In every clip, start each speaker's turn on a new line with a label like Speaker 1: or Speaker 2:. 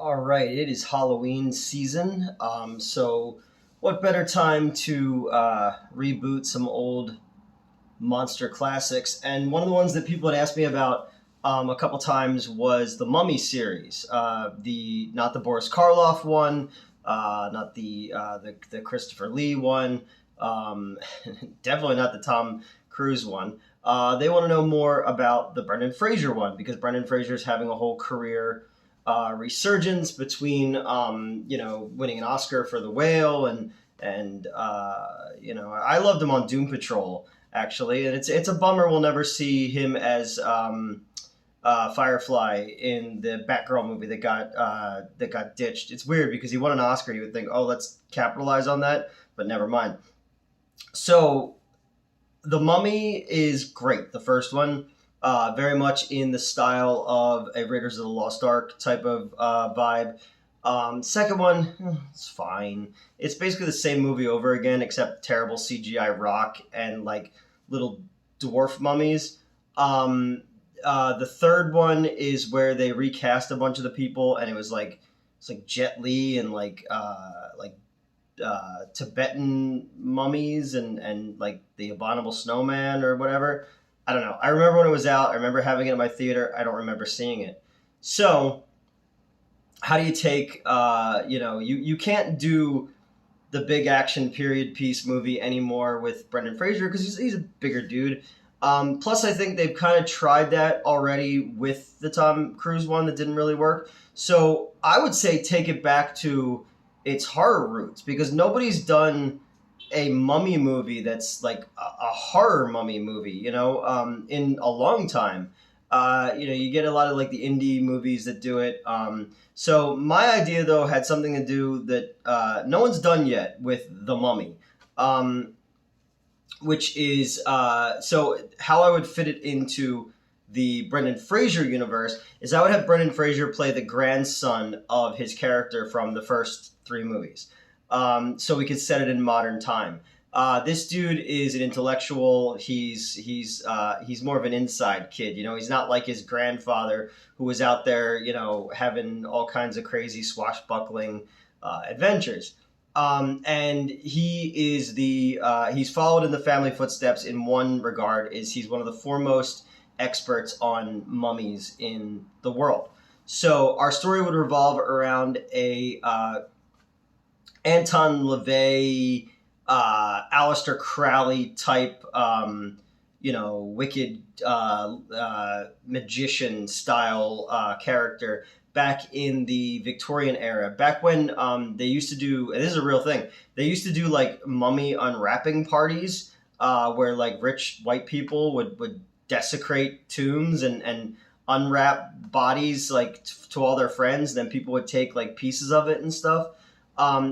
Speaker 1: All right, it is Halloween season. So what better time to reboot some old monster classics? And one of the ones that people had asked me about a couple times was the Mummy series. The not the Boris Karloff one, not the Christopher Lee one, um, definitely not the Tom Cruise one. They want to know more about the Brendan Fraser one because Brendan Fraser is having a whole career resurgence between winning an Oscar for The Whale and I loved him on Doom Patrol actually, and it's a bummer we'll never see him as Firefly in the Batgirl movie that got ditched. It's weird because he won an Oscar. You would think, oh, let's capitalize on that, but never mind. So the Mummy is great. The first one, very much in the style of a Raiders of the Lost Ark type of vibe. Second one, it's fine. It's basically the same movie over again, except terrible CGI rock and like little dwarf mummies. The third one is where they recast a bunch of the people, and it's like Jet Li and Tibetan mummies and like the Abominable Snowman or whatever. I don't know. I remember when it was out. I remember having it in my theater. I don't remember seeing it. So, how do you take, you can't do the big action period piece movie anymore with Brendan Fraser because he's a bigger dude. Plus, I think they've kind of tried that already with the Tom Cruise one that didn't really work. So I would say take it back to its horror roots because nobody's done a mummy movie that's like a horror mummy movie, in a long time. You get a lot of like the indie movies that do it. So my idea though had something to do that no one's done yet with The Mummy. Which is so how I would fit it into the Brendan Fraser universe is I would have Brendan Fraser play the grandson of his character from the first three movies. So we could set it in modern time. This dude is an intellectual. He's more of an inside kid. He's not like his grandfather who was out there, having all kinds of crazy swashbuckling adventures. And he is he's followed in the family footsteps in one regard is he's one of the foremost experts on mummies in the world. So our story would revolve around a Anton LaVey, Aleister Crowley type, wicked magician style character back in the Victorian era, back when they used to do, and this is a real thing, they used to do like mummy unwrapping parties where like rich white people would desecrate tombs and unwrap bodies like to all their friends. Then people would take like pieces of it and stuff.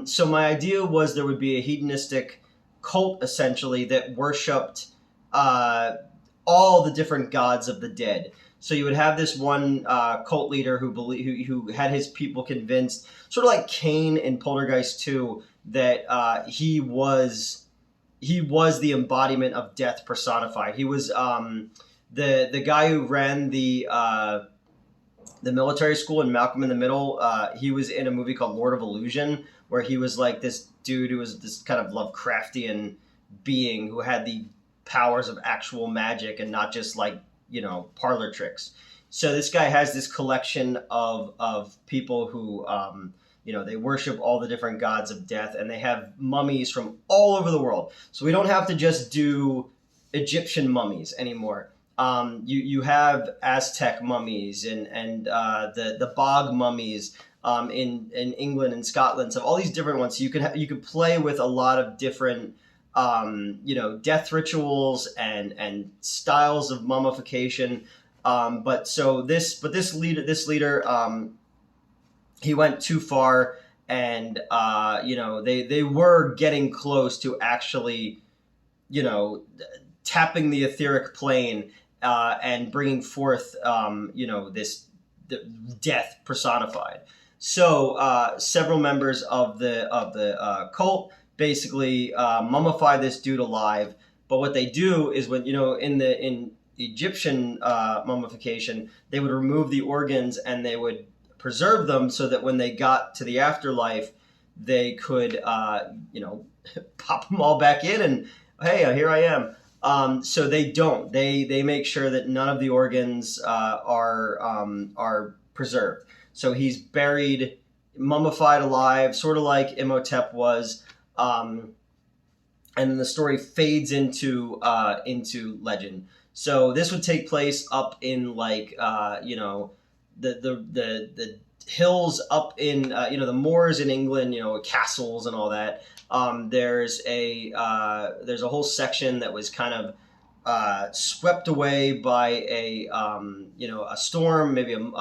Speaker 1: So my idea was there would be a hedonistic cult essentially that worshipped all the different gods of the dead. So you would have this one cult leader who had his people convinced, sort of like Kane in Poltergeist 2, that he was the embodiment of death personified. He was the guy who ran the military school in Malcolm in the Middle. He was in a movie called Lord of Illusion, where he was like this dude who was this kind of Lovecraftian being who had the powers of actual magic and not just like parlor tricks. So this guy has this collection of people who they worship all the different gods of death, and they have mummies from all over the world. So we don't have to just do Egyptian mummies anymore. You have Aztec mummies and the bog mummies in England and Scotland. So all these different ones. So you could play with a lot of different death rituals and styles of mummification. But this leader, he went too far, and they were getting close to actually, tapping the etheric plane and bringing forth, this death personified. So several members of the cult basically mummify this dude alive. But what they do is when in Egyptian mummification, they would remove the organs and they would preserve them so that when they got to the afterlife, they could, pop them all back in and, hey, here I am. So they don't. They make sure that none of the organs are preserved. So he's buried, mummified alive, sort of like Imhotep was. And then the story fades into legend. So this would take place up in the hills up in the moors in England, castles and all that. There's a whole section that was kind of swept away by a storm, maybe I don't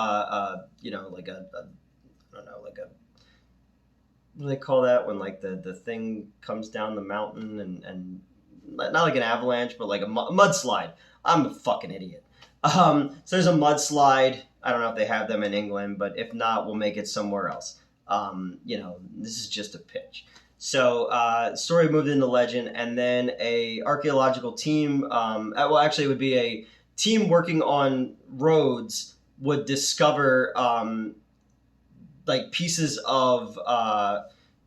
Speaker 1: know, like a, what do they call that when like the thing comes down the mountain and not like an avalanche, but like a mudslide. I'm a fucking idiot. So there's a mudslide. I don't know if they have them in England, but if not, we'll make it somewhere else. This is just a pitch. So story moved into legend, and then a archaeological team, it would be a team working on roads, would discover like pieces of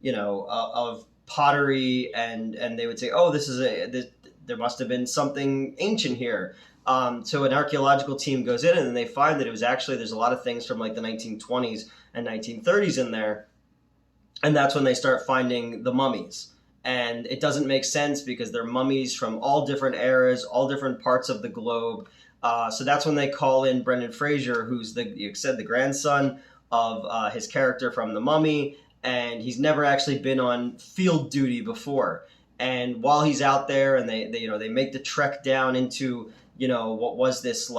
Speaker 1: of pottery, and they would say, oh, there must have been something ancient here. So an archaeological team goes in, and then they find that it was actually, there's a lot of things from like the 1920s and 1930s in there. And that's when they start finding the mummies. And it doesn't make sense because they're mummies from all different eras, all different parts of the globe. So that's when they call in Brendan Fraser, who's the grandson of his character from The Mummy. And he's never actually been on field duty before. And while he's out there, and they make the trek down into, what was this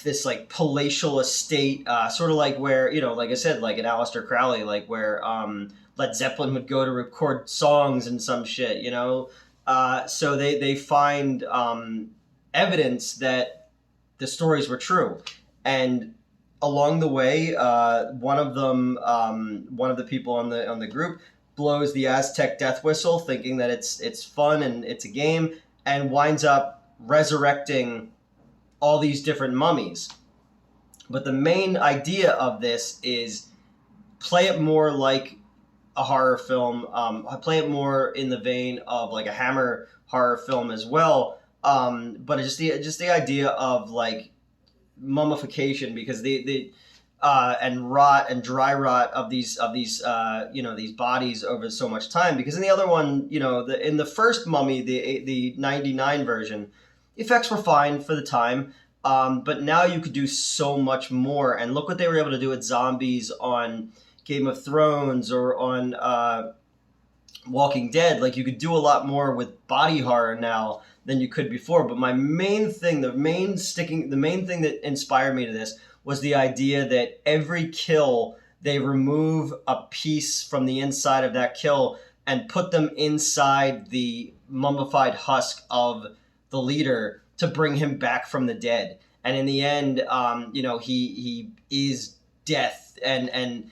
Speaker 1: this like palatial estate, sort of like where, like I said, like in Aleister Crowley, like where Led Zeppelin would go to record songs and some shit, so they find evidence that the stories were true. And along the way, one of the people on the group blows the Aztec death whistle, thinking that it's fun and it's a game, and winds up resurrecting all these different mummies. But the main idea of this is play it more like a horror film, play it more in the vein of like a Hammer horror film as well. But it's just the idea of like mummification, because and rot and dry rot of these these bodies over so much time. Because in the other one, in the first Mummy, the 99 version, the effects were fine for the time, but now you could do so much more. And look what they were able to do with zombies on Game of Thrones or on Walking Dead. Like, you could do a lot more with body horror now than you could before. But the main thing that inspired me to this was the idea that every kill, they remove a piece from the inside of that kill and put them inside the mummified husk of the leader to bring him back from the dead. And in the end, he is death. And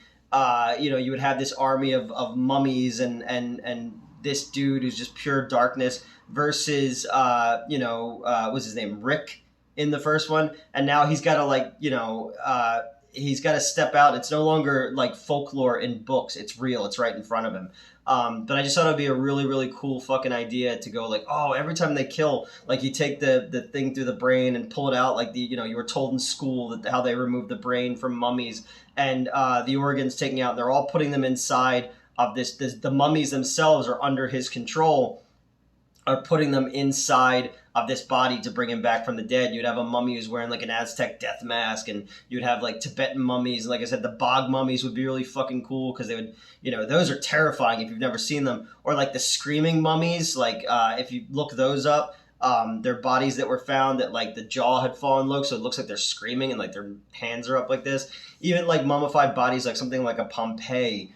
Speaker 1: you would have this army of mummies and this dude who's just pure darkness versus, what's his name? Rick in the first one. And now he's got to he's got to step out. It's no longer like folklore in books. It's real. It's right in front of him. But I just thought it'd be a really, really cool fucking idea to go like, oh, every time they kill, like you take the thing through the brain and pull it out, like you were told in school that how they remove the brain from mummies, and the organs taking out, they're all putting them inside of this. The mummies themselves are under his control, are putting them inside of this body to bring him back from the dead. You'd have a mummy who's wearing like an Aztec death mask, and you'd have like Tibetan mummies. And like I said, the bog mummies would be really fucking cool because they would, those are terrifying if you've never seen them. Or like the screaming mummies, like if you look those up, they're bodies that were found that like the jaw had fallen low, so it looks like they're screaming and like their hands are up like this. Even like mummified bodies, like something like a Pompeii.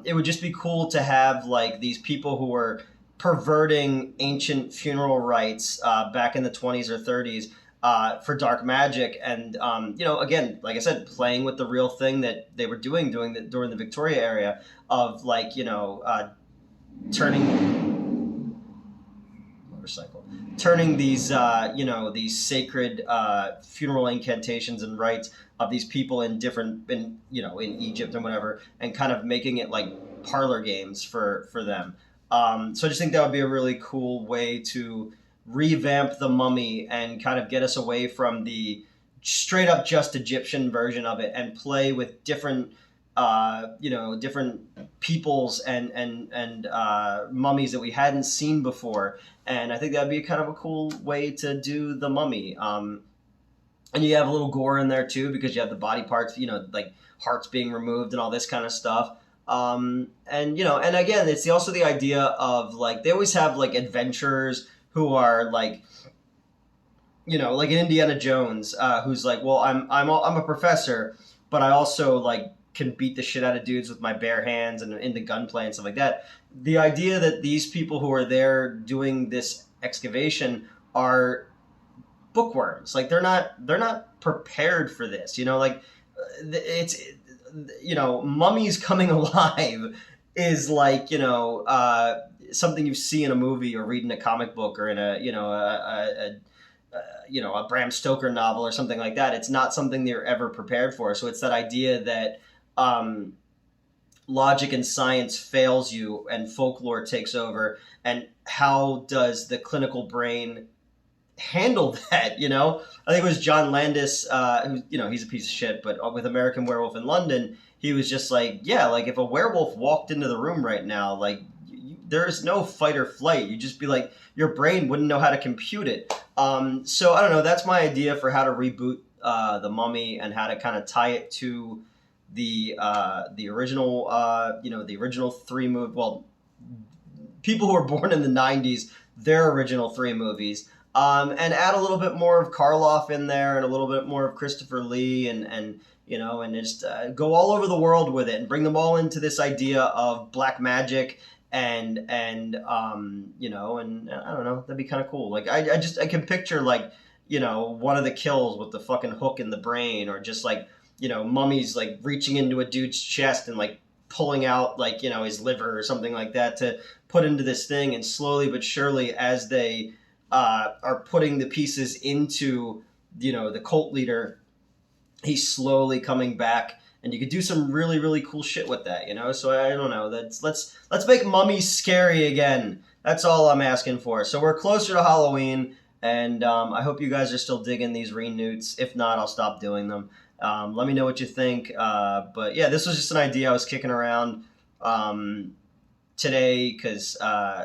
Speaker 1: It would just be cool to have like these people who were perverting ancient funeral rites back in the 20s or 30s for dark magic, and again, like I said, playing with the real thing that they were doing during the Victoria era of like turning motorcycle, turning these these sacred funeral incantations and rites of these people in different in Egypt and whatever, and kind of making it like parlor games for them. So I just think that would be a really cool way to revamp the Mummy and kind of get us away from the straight up just Egyptian version of it and play with different different peoples and mummies that we hadn't seen before. And I think that'd be kind of a cool way to do the Mummy. And you have a little gore in there too, because you have the body parts, like hearts being removed and all this kind of stuff. And again, it's also the idea of like they always have like adventurers who are like, like an Indiana Jones, who's like, well, I'm a professor, but I also like can beat the shit out of dudes with my bare hands and into gunplay and stuff like that. The idea that these people who are there doing this excavation are bookworms, like they're not prepared for this. It's mummies coming alive is like something you see in a movie or read in a comic book or in a Bram Stoker novel or something like that. It's not something they're ever prepared for. So it's that idea that logic and science fails you and folklore takes over. And how does the clinical brain handle that? I think it was John Landis, who, he's a piece of shit, but with American Werewolf in London, he was just like, yeah, like if a werewolf walked into the room right now, like there's no fight or flight. You just be like, your brain wouldn't know how to compute it. So I don't know. That's my idea for how to reboot the Mummy and how to kind of tie it to the original, the original three movie. Well, people who were born in the '90s, their original three movies, and add a little bit more of Karloff in there and a little bit more of Christopher Lee and just go all over the world with it and bring them all into this idea of black magic and I don't know, that'd be kind of cool. Like I can picture like one of the kills with the fucking hook in the brain, or just like mummies like reaching into a dude's chest and like pulling out like his liver or something like that to put into this thing, and slowly but surely as they are putting the pieces into the cult leader, he's slowly coming back. And you could do some really, really cool shit with that, So I don't know. Let's make mummies scary again. That's all I'm asking for. So we're closer to Halloween, and I hope you guys are still digging these renewts. If not, I'll stop doing them. Let me know what you think. But yeah, this was just an idea I was kicking around today because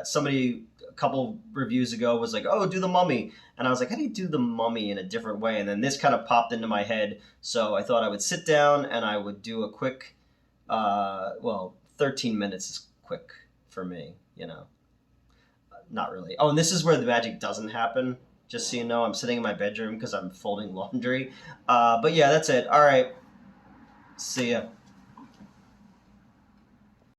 Speaker 1: somebody a couple reviews ago was like, "Oh, do the Mummy." And I was like, how do you do the Mummy in a different way? And then this kind of popped into my head. So I thought I would sit down and I would do a quick, 13 minutes is quick for me, Not really. Oh, and this is where the magic doesn't happen. Just so you know, I'm sitting in my bedroom because I'm folding laundry. But yeah, that's it. All right. See ya.